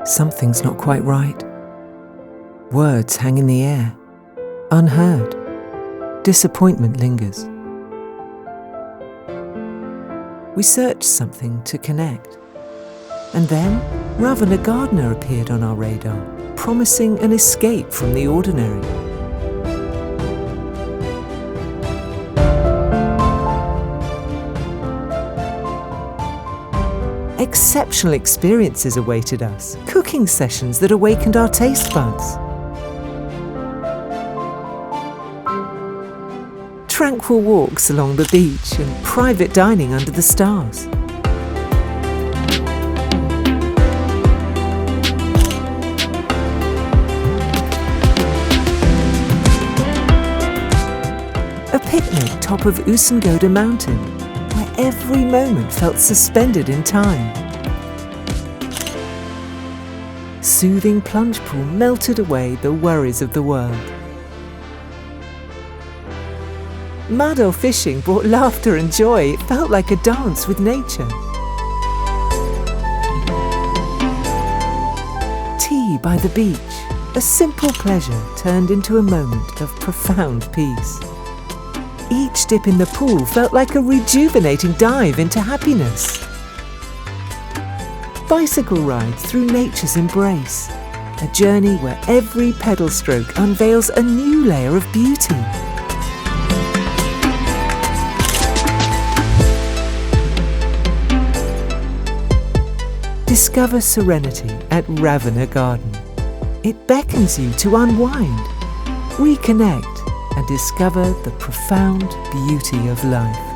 Something's not quite right. Words hang in the air, unheard. Disappointment lingers. We searched something to connect. And then Ravana Garden appeared on our radar, promising an escape from the ordinary. Exceptional experiences awaited us, cooking sessions that awakened our taste buds. Tranquil walks along the beach and private dining under the stars. A picnic top of Ussangoda mountain, where every moment felt suspended in time. Soothing plunge pool melted away the worries of the world. Madal fishing brought laughter and joy. It felt like a dance with nature. Tea by the beach, a simple pleasure turned into a moment of profound peace. Each dip in the pool felt like a rejuvenating dive into happiness. Bicycle rides through nature's embrace, a journey where every pedal stroke unveils a new layer of beauty. Discover serenity at Ravana Garden. It beckons you to unwind, reconnect, and discover the profound beauty of life.